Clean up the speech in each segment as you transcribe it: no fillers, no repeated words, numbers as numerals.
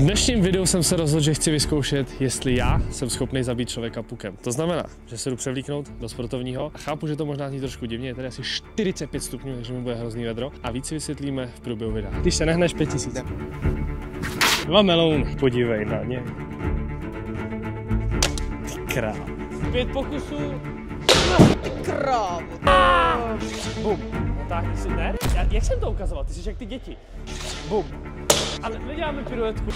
V dnešním videu jsem se rozhodl, že chci vyzkoušet, jestli já jsem schopný zabít člověka pukem. To znamená, že se jdu převlíknout do sportovního a chápu, že to možná zní trošku divně, je tady asi 45 stupňů, takže mi bude hrozný vedro a víc si vysvětlíme v průběhu videa. Když se nehneš 5000. 2 melouny. Podívej na ně. Ty král. 5 pokusů. Krávo. Bum. Tak, jsi ne? Jak jsem to ukazoval? Ty jsi jak ty děti. Bum. Ale neděláme piruetku.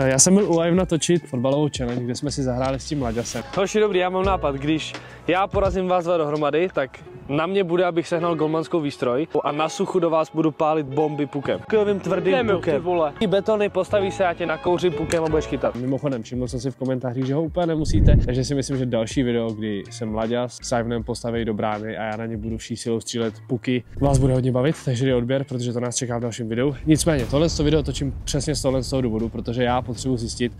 Já jsem byl u Live natočit fotbalovou challenge, kde jsme si zahráli s tím Mlaďasem. Hoši, dobrý, já mám nápad, když já porazím vás dva dohromady, tak na mě bude, abych sehnal golmanskou výstroj a na suchu do vás budu pálit bomby pukem. Takovým tvrdým pukem. Ty betony, postaví se, já tě nakouřím pukem a budeš chytat. Mimochodem, všiml jsem si v komentářích, že ho úplně nemusíte, takže si myslím, že další video, kdy se Mlaďas s Ivanem postaví do brány a já na ně budu vší silou střílet puky, vás bude hodně bavit, takže dej odběr, protože to nás čeká v dalším videu. Nicméně, tohle video točím přesně z toho důvodu, protože já potřebuji zjistit,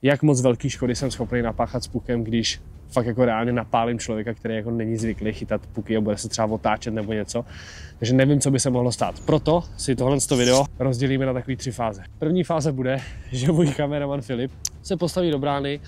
jak moc velký škody jsem schopný napáchat s pukem, když fakt jako reálně napálím člověka, který jako není zvyklý chytat puky a bude se třeba otáčet nebo něco. Takže nevím, co by se mohlo stát. Proto si tohle video rozdělíme na takové 3 fáze. První fáze bude, že můj kameraman Filip se postaví do brány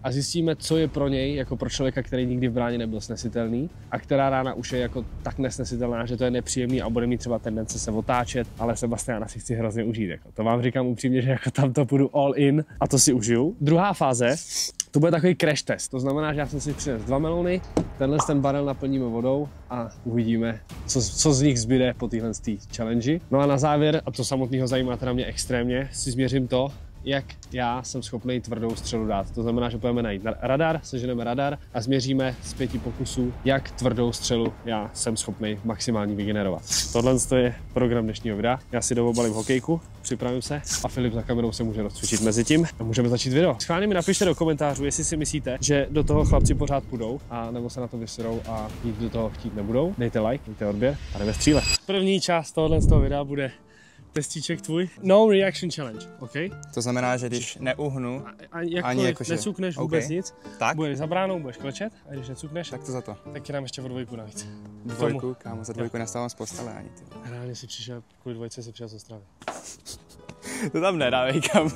a zjistíme, co je pro něj, jako pro člověka, který nikdy v bráně nebyl snesitelný a která rána už je jako tak nesnesitelná, že to je nepříjemný a bude mít třeba tendence se otáčet, ale Sebastiana si chci hrozně užít. Jako. To vám říkám upřímně, že jako tam to půjdu all in a to si užiju. Druhá fáze, to bude takový crash test, to znamená, že já jsem si přinesl 2 melouny, ten barel naplníme vodou a uvidíme, co z nich zbyde po téhle challenge. No a na závěr, a to samotného zajímá teda mě extrémně, si změřím to, jak já jsem schopný tvrdou střelu dát. To znamená, že půjdeme najít radar, seženeme radar a změříme z 5 pokusů, jak tvrdou střelu já jsem schopný maximálně vygenerovat. Tohle je program dnešního videa. Já si doobalím hokejku, připravím se a Filip za kamerou se může rozcvičit mezi tím a můžeme začít video. Schválně mi napište do komentářů, jestli si myslíte, že do toho chlapci pořád půjdou a nebo se na to vyserou a nic do toho chtít nebudou. Dejte like, dejte odběr a jdeme střílet. První část tohohle z toho videa bude testíček tvůj. No reaction challenge, OK? To znamená, že když neuhnu, ani jakože necukneš vůbec nic, tak? Budeš za bránou, budeš klečet a když necukneš, tak to za to. Tak ti dám ještě o 2 navíc. 2, kámo, za 2 nastávám z postele ani ty. Reálně si přišel, kvůli 2 si přišel z Ostravy. To tam nedávej, kámo,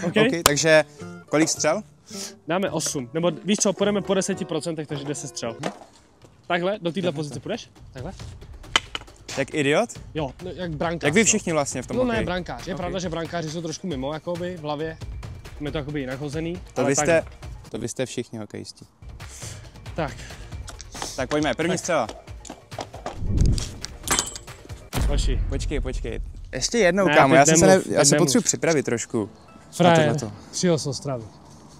OK, takže kolik střel? Dáme 8, nebo víš co, půjdeme po 10%, takže 10 střel. Takhle, do této pozice půjdeš? Takhle? Jak idiot? Jo, jak brankář. Jak vy všichni vlastně v tom No ne, brankář. Je pravda, že brankáři jsou trošku mimo, jakoby, v hlavě. Jsme to jakoby jinak hozený. To vy jste všichni hokejisti. Tak pojďme, první střela. Hoši. Počkej. Ještě jednou, kámo, já se potřebuji připravit trošku. Frajer, přijel z Ostravy.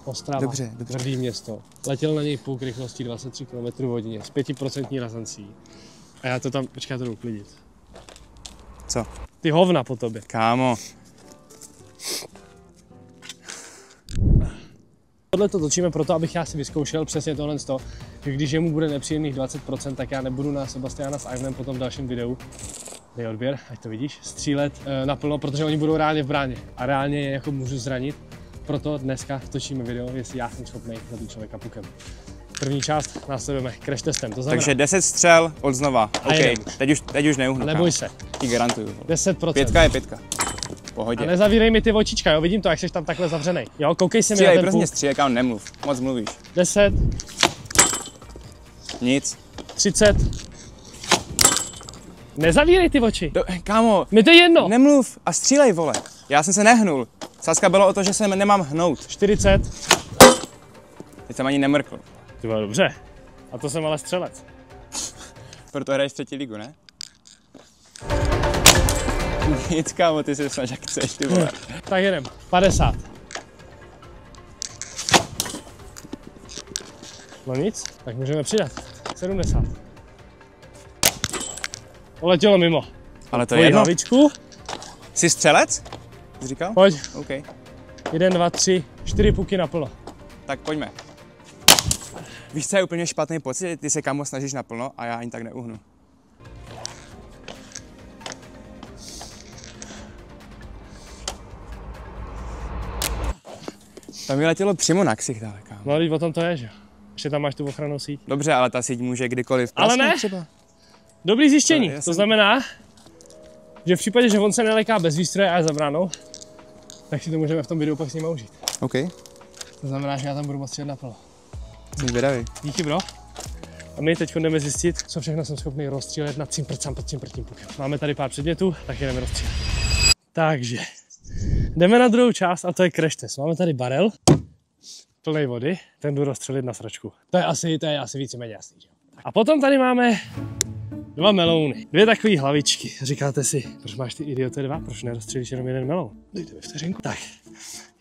Ostrava, dobře. tvrdý město. Letěl na něj puk rychlostí 23 km/h s 5% razancí. A já to tam, počkej, já to jdu uklidit. Co? Ty hovna po tobě. Kámo. Tohle to točíme proto, abych já si vyzkoušel přesně tohle, že když jemu bude nepříjemných 20%, tak já nebudu na Sebastiana s Ivanem potom v dalším videu, dej odběr, ať to vidíš, střílet naplno, protože oni budou reálně v bráně a reálně je jako můžu zranit. Proto dneska točíme video, jestli já jsem schopný zabít člověka pukem. První část následujeme crash testem, to znamená... Takže 10 střel od znova, OK, teď už neuhnu. Neboj se. Ti garantuju. 10%. 5 je 5. Pohodě. A nezavírej mi ty očička, jo, vidím to, jak jsi tam takhle zavřenej. Jo, koukej se mi na ten puk. Prostě střílej, kámo, nemluv, moc mluvíš. 10. Nic. 30. Nezavírej ty oči. Kámo, mi to je jedno. Nemluv a střílej, vole. Já jsem se nehnul. Sázka bylo o to, že se nemám hnout. 40. Teď jsem ani nemrkl. Ty bylo dobře. A to jsem ale střelec. Proto hraješ 3. ligu, ne? Nic, kámo, ty se snaž, jak chceš, ty vole. Tak jedem. 50. No nic, tak můžeme přidat. 70. Poletělo mimo. Ale to je jedno. Hlavičku. Jsi střelec? Jsi říkal? Pojď. OK. 1, 2, 3, 4 puky naplno. Tak pojďme. Víš, co je úplně špatný pocit? Ty se, kámo, snažíš naplno a já ani tak neuhnu. Tam mi letělo přímo na ksicht, ale kámo. No ale o tom to je, že? Ještě tam máš tu ochrannou síť. Dobře, ale ta síť může kdykoliv ale ne. Třeba. Dobrý zjištění. To znamená, že v případě, že on se neleká bez výstroje a je za bránou, tak si to můžeme v tom videu pak s ním užít. OK. To znamená, že já tam budu moc střílet naplno. Jsem zvědavý. Díky, bro. A my teď jdeme zjistit, co všechno jsem schopný rozstřílet na cimpr tím pukem. Máme tady pár předmětů, tak jdeme rozstřílet. Takže jdeme na druhou část a to je crash test. Máme tady barel plnej vody, ten jdu rozstřelit na sračku. To je asi víceméně jasný. A potom tady máme 2 melouny, 2 takové hlavičky. Říkáte si, proč máš ty idioty 2, proč nerozstřelíš jenom 1 meloun? Dejte mi vteřinku. Tak,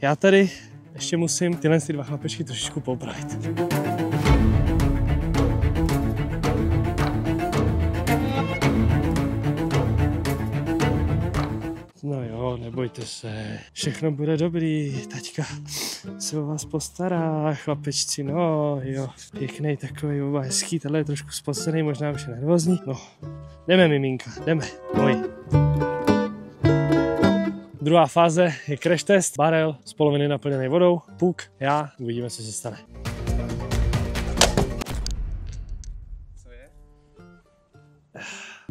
já tady ještě musím tyhle 2 chlapečky trošičku popravit. No jo, nebojte se, všechno bude dobrý, taťka se o vás postará, chlapečci, no jo, pěkný takový, oba hezký, tenhle je trošku spocený, možná už je nervózní, no, jdeme miminka, jdeme, pojď. Druhá fáze je crash test, barel z poloviny naplněný vodou, puk, já, uvidíme, co se stane. Co je?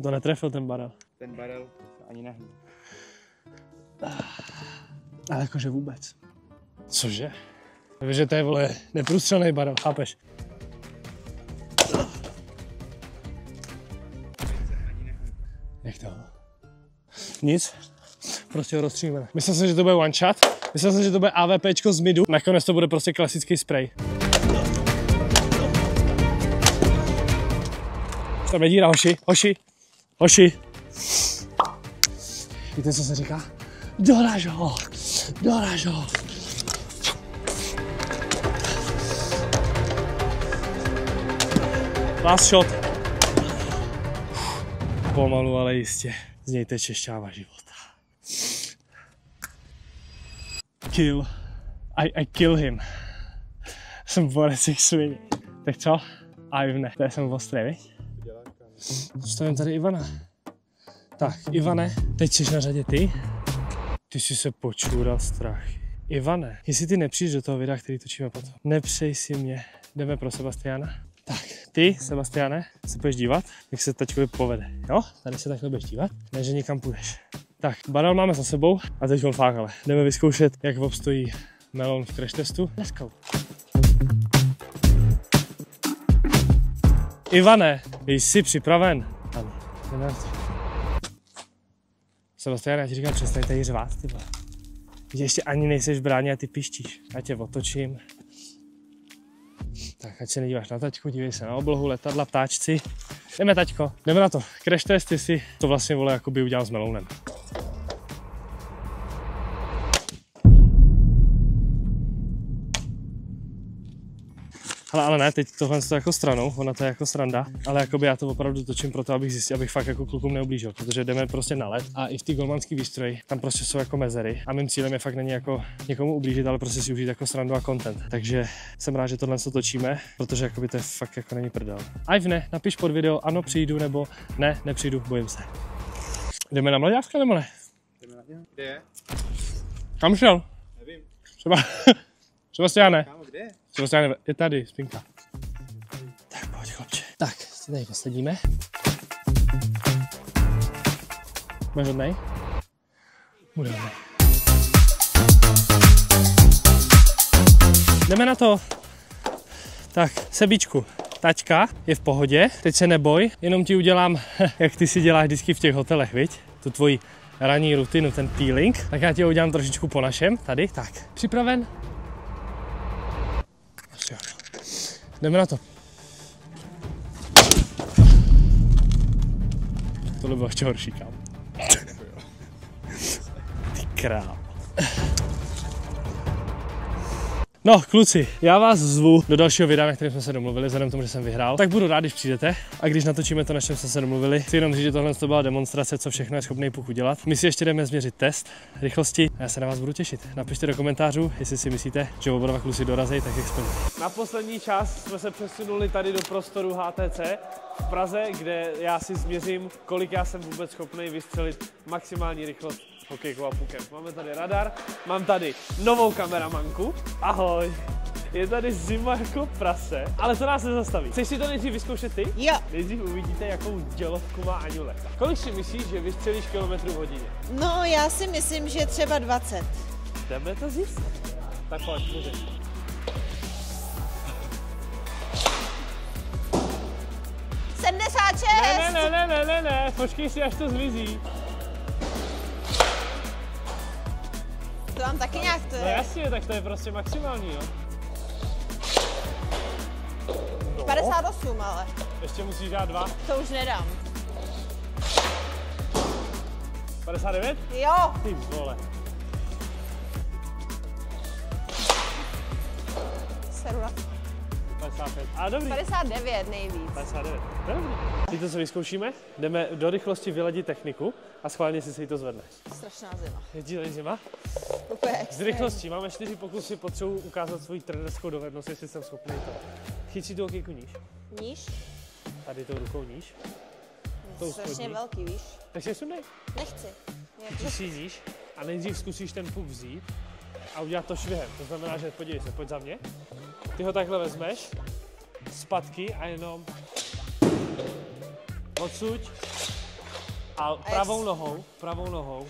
To netrefil ten barel. Ten barel ani nehne. Ale jakože vůbec. Cože? Takže to je, vole, neprůstřelný barel, chápeš? Jak to? Nic. Prostě ho rozstřílíme. Myslel jsem, že to bude one shot. Myslel jsem, že to bude AVPčko z midu. Nakonec to bude prostě klasický spray. Tam je díra, hoši. Víte, co se říká? Doraž ho! Last shot. Pomalu, ale jistě. Z něj teče šťáva života. Kill. I kill him. Jsem borec jak svině. Tak co? Ivne. To jsem ostrý, viď? Stavím tady Ivana. Tak, Ivane, teď jsi na řadě ty. Ty jsi se počůral strachy. Ivane, jestli ty nepřijdeš do toho videa, který točíme potom, nepřej si mě. Jdeme pro Sebastiana. Tak, ty, Sebastiane, se budeš dívat, jak se taťkovi povede. Jo? Tady se takhle budeš dívat, ne, že někam půjdeš. Tak, barel máme za sebou a teď fákale. Jdeme vyzkoušet, jak obstojí melon v crash testu. Let's go. Ivane, jsi připraven? Ano, jdeme na to. Sebastian, já ti říkám, přestaň tady řvát, ty vole. Ještě ani nejseš v bráně a ty pištíš. Já tě otočím. Tak, ať se nedíváš na taťku, dívej se na oblohu, letadla, ptáčci. Jdeme, taťko, jdeme na to. Crash test, ty si to vlastně, vole, jakoby udělal s melounem. Ale ne, teď tohle je jako stranou, ona to je jako sranda, ale jakoby já to opravdu točím proto, abych zjistil, abych fakt jako klukům neublížil, protože jdeme prostě na led a i v té golmanské výstroji tam prostě jsou jako mezery a mým cílem je fakt není jako někomu ublížit, ale prostě si užít jako srandu a content. Takže jsem rád, že tohle točíme, protože jakoby to je fakt jako není prdel. Ivne, napiš pod video, ano přijdu, nebo ne, nepřijdu, bojím se. Jdeme na Mlaďávka nebo ne? Jdeme na něj. Kde je? Kam šel? Nevím. Sebastiane. Kámo, kde je? Sebastiane, je tady, spinka. Tak pojď, chlapče. Tak, si tady posledíme. Budeš hodnej? Bude hodnej. Jdeme na to. Tak, Sebíčku, taťka je v pohodě, teď se neboj, jenom ti udělám, jak ty si děláš vždycky v těch hotelech, viď? Tu tvoji ranní rutinu, ten peeling. Tak já ti ho udělám trošičku po našem, tady, tak. Připraven? Jdeme na to. Tohle bylo ještě horší, kámo. Ty král. No, kluci, já vás zvu do dalšího videa, na kterém jsme se domluvili, vzhledem k tomu, že jsem vyhrál. Tak budu rád, když přijdete. A když natočíme to, na čem jsme se domluvili, chci jenom říct, že tohle byla demonstrace, co všechno je schopný puk udělat. My si ještě jdeme změřit test rychlosti a já se na vás budu těšit. Napište do komentářů, jestli si myslíte, že oba dva kluci dorazí, tak jak splní. Na poslední čas jsme se přesunuli tady do prostoru HTC v Praze, kde já si změřím, kolik já jsem vůbec schopný vystřelit maximální rychlost hokejkou a pukem. Máme tady radar, mám tady novou kameramanku. Ahoj. Je tady zima jako prase, ale to nás nezastaví. Chceš si to nejdřív vyzkoušet ty? Jo. Nejdřív uvidíte, jakou dělovku má Aňule. Kolik si myslíš, že vystřelíš kilometrů v hodině? No, já si myslím, že třeba 20. Jdeme to zjistit. Tak pojď, můžeš. Ne, počkej si, až to zmizí. To mám taky nějak, to je. No jasně, tak to je prostě maximální, jo. No. 58, ale. Ještě musíš dát 2. To už nedám. 59? Jo. Ty vole. 55. A dobrý. 59 nejvíc. 59. Dobrý. Teď to, co vyzkoušíme, jdeme do rychlosti vyladit techniku a schválně si to zvedne. Strašná zima. Je ti tady zima? Úplně Z rychlostí máme 4 pokusy, potřebuji ukázat svoji trenerskou dovednost, jestli jsem schopný to. Chyť si tu okýku níž. Níž? Tady tou rukou níž. Strašně spodní. velký, víš? Tak si sundej. Nechci. Ty si níž a nejdřív zkusíš ten puk vzít a udělat to švihem. To znamená, že podívej se, pojď za mě. Ty ho takhle vezmeš, zpátky a jenom odsuď a pravou nohou.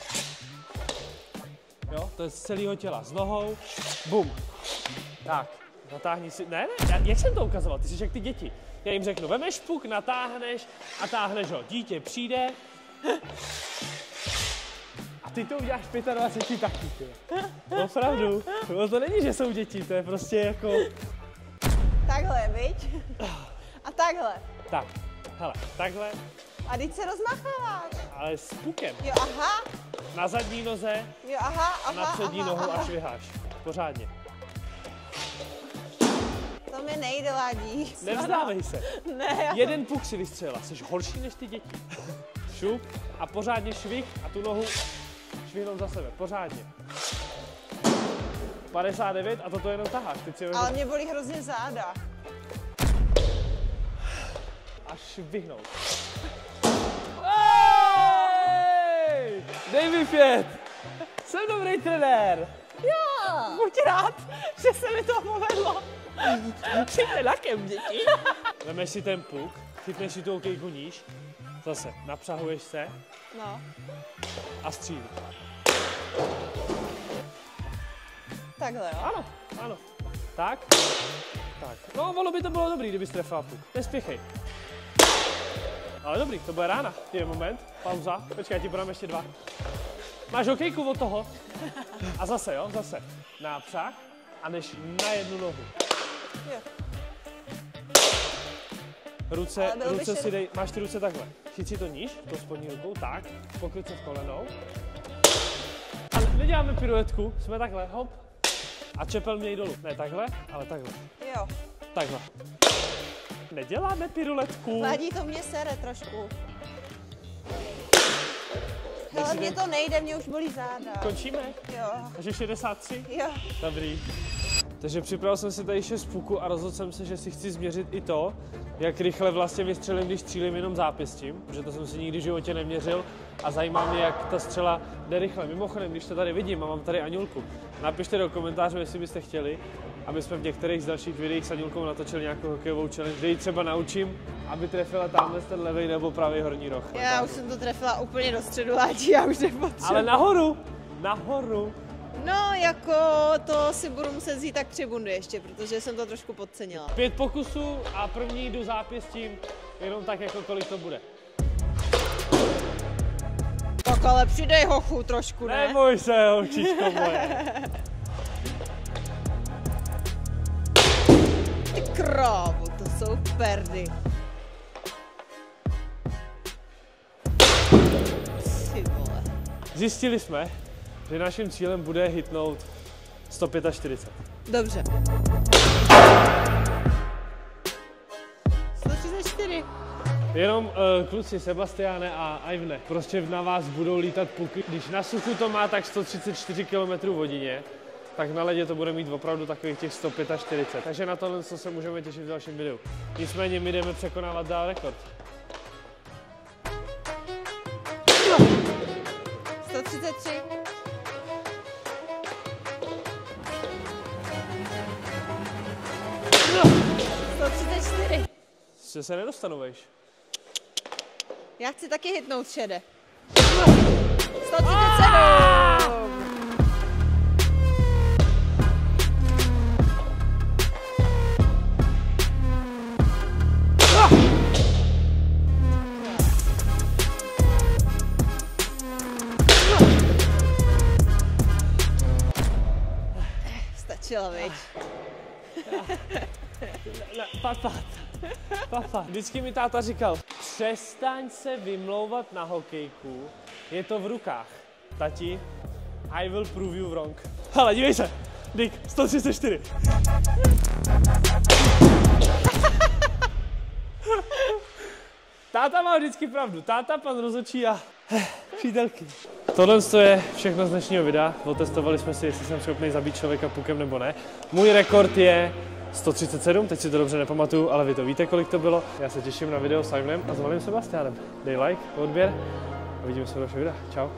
Jo, to je z celého těla. S nohou, bum. Tak, natáhni si, ne, jak jsem to ukazoval, ty jsi jak ty děti. Já jim řeknu, vemeš puk, natáhneš a táhneš ho. Dítě přijde a ty to uděláš 25 taky, ty. Opravdu. No to není, že jsou děti, to je prostě jako... Takhle, viď? A takhle. Tak, hele, takhle, A teď se rozmacháváš. ale s pukem. Jo, aha. Na zadní noze Jo, aha, a na přední nohu a šviháš. Pořádně. To mi nejde, Ládí. Nevzdávej se. Ne, já... Jeden puk si vystřelila, jsi horší než ty děti. Šup a pořádně švih a tu nohu švihnout za sebe, pořádně. 59 a toto jenom taháš. Teď si Ale mě bolí hrozně záda. a švihnout. Hey! Dej mi 5! Jsem dobrý trenér! Jo. Buď rád, že se mi to povedlo. Přijďte na kem, děti. Vemeš si ten puk, chytneš si tu okejku níž, zase napřahuješ se No. a střílíš. Takhle, jo. Ano, ano. Tak. Tak. No, ono by to bylo dobrý, kdybys trefila puk. Nespěchej. Ale dobrý, to bude rána. Je moment, pauza. Počkej, ti podám ještě 2. Máš hokejku od toho. A zase, jo, zase. Nápřah a než na jednu nohu. Jo. Ruce si dej, máš ty ruce takhle. Chyť si to níž, tou spodní rukou, tak. Pokryt se v kolenou. A neděláme piruetku, jsme takhle, hop. A čepel měj dolů. Ne takhle, ale takhle. Jo. Takhle. Neděláme piruletku. Ládí, to mě sere trošku. Ale mně to nejde, mě už bolí záda. Končíme? Jo. Takže 63? Jo. Dobrý. Takže připravil jsem si tady 6 puků a rozhodl jsem se, že si chci změřit i to, jak rychle vlastně vystřelím, když střílím jenom zápěstím, protože to jsem si nikdy v životě neměřil a zajímá mě, jak ta střela jde rychle. Mimochodem, když to tady vidím a mám tady Aňulku, napište do komentářů, jestli byste chtěli, aby jsme v některých z dalších videích s Aňulkou natočili nějakou hokejovou challenge, kde ji třeba naučím, aby trefila tamhle ten levej nebo pravý horní roh. Já už jsem to trefila úplně do středu, Ládí, já už nepotřebuji. Ale nahoru! Nahoru! No, jako to si budu muset vzít tak 3 bundy ještě, protože jsem to trošku podcenila. 5 pokusů a první jdu zápěstím, jenom tak, jako kolik to bude. Tak ale přidej hochu trošku, ne? Neboj se, holčičko moje. Ty krávo, to jsou perdy. Ty vole. Zjistili jsme, že naším cílem bude hitnout 145. Dobře. 134. Jenom kluci Sebastiane a Ivne, prostě na vás budou lítat puky. Když na suchu to má tak 134 km v hodině, tak na ledě to bude mít opravdu takových těch 145. Takže na tohle se můžeme těšit v dalším videu. Nicméně my jdeme překonávat dál rekord. 133. Prostě se nedostanu, vejš. Já chci taky hitnout šede. 137! Stačilo, viď? Papa. Vždycky mi táta říkal, přestaň se vymlouvat na hokejku, je to v rukách. Tati, I will prove you wrong. Hele, dívej se, Dick, 134. Táta má vždycky pravdu, táta, pan rozhodčí a přítelky. Tohle je všechno z dnešního videa. Otestovali jsme si, jestli jsem schopný zabít člověka pukem nebo ne. Můj rekord je 137, teď si to dobře nepamatuju, ale vy to víte, kolik to bylo. Já se těším na video s Simonem a s malým Sebastianem. Dej like, odběr a vidíme se v dalším videu. Čau.